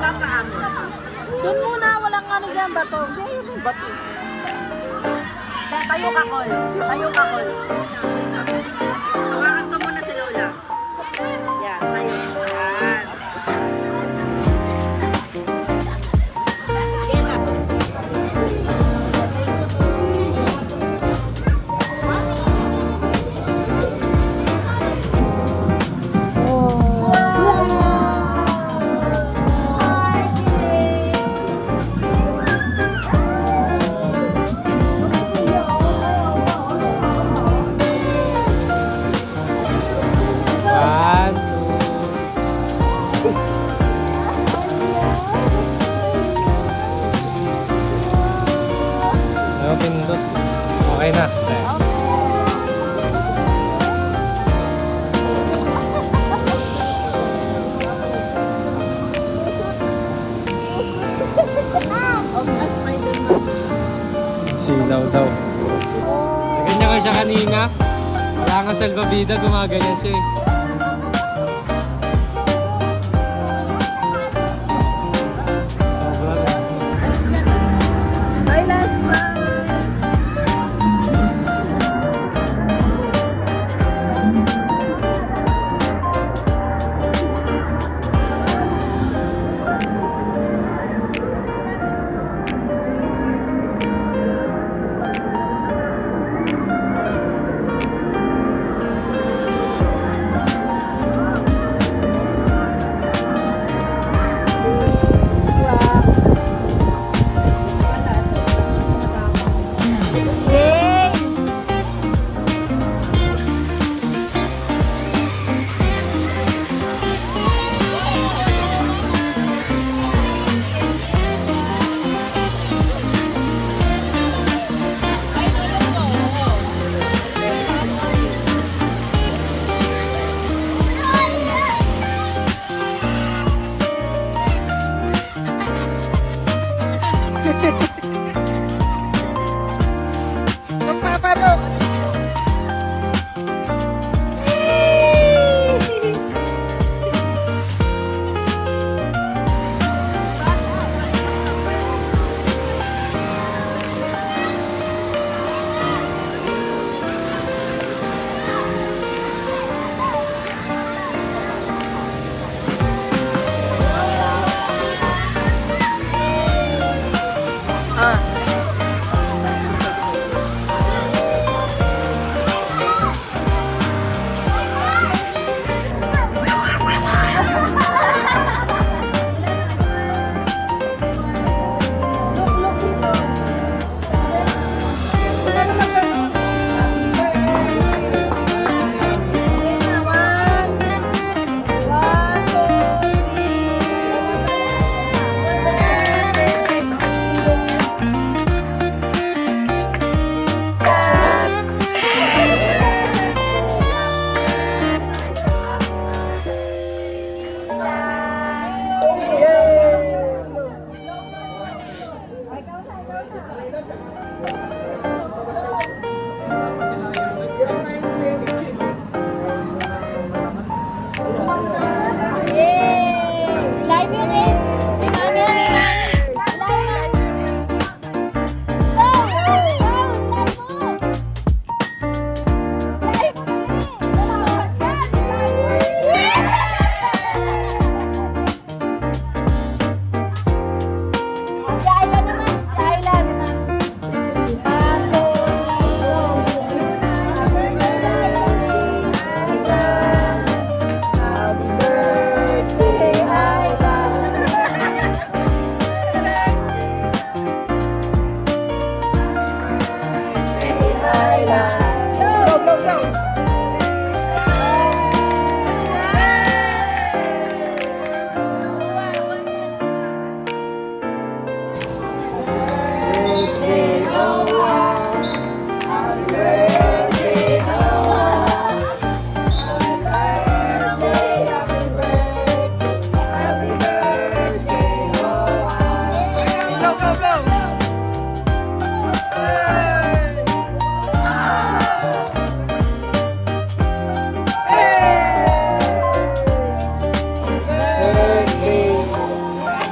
Doon muna, walang ano dyan, bato. Hindi, yun yung bato. Tayo ka, Col. Tayo ka, Col. Hawakan ko muna si Lola. Yan, tayo. Yan. Yan na. Pindot. Okay na. Silaw daw. Ganyan ka siya kanina. Wala nga salvavida, gumaganyan siya eh.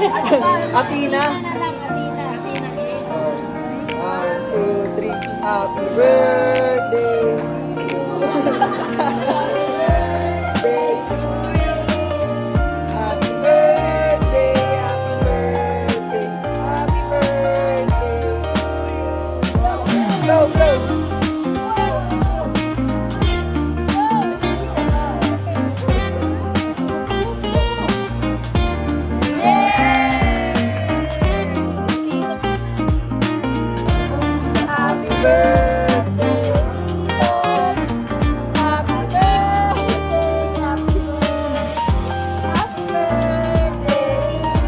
Athena. Na lang, Athena. Athena cake. 1, 2, 3. Happy birthday. Happy birthday. Happy birthday. Happy birthday. Go, go. Happy birthday, Lord. Happy birthday, happy birthday. Happy birthday,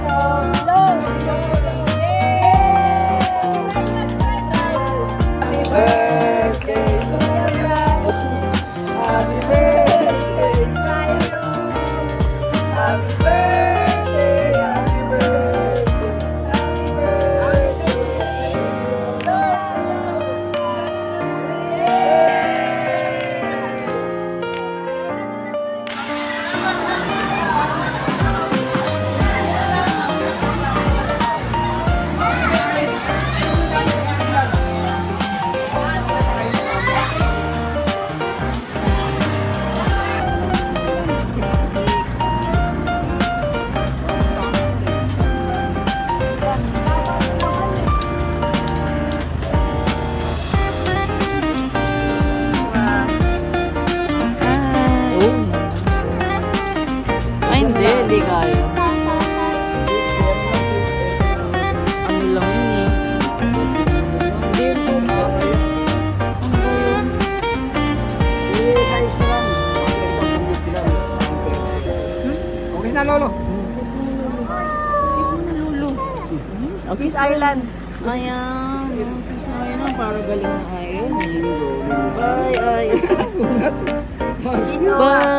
Lord. Happy birthday to you. Happy birthday to you. Happy birthday, happy birthday, happy birthday. Ay, hindi kaya. Ano lang yun eh. Hindi yun po. Ano ba yun? I-size ko lang. Okay na, Lolo. Kiss mo na, Lulu. Kiss Island. Ayan. Kiss Island. Para galing na kayo. Ay, ay. Kiss Bye.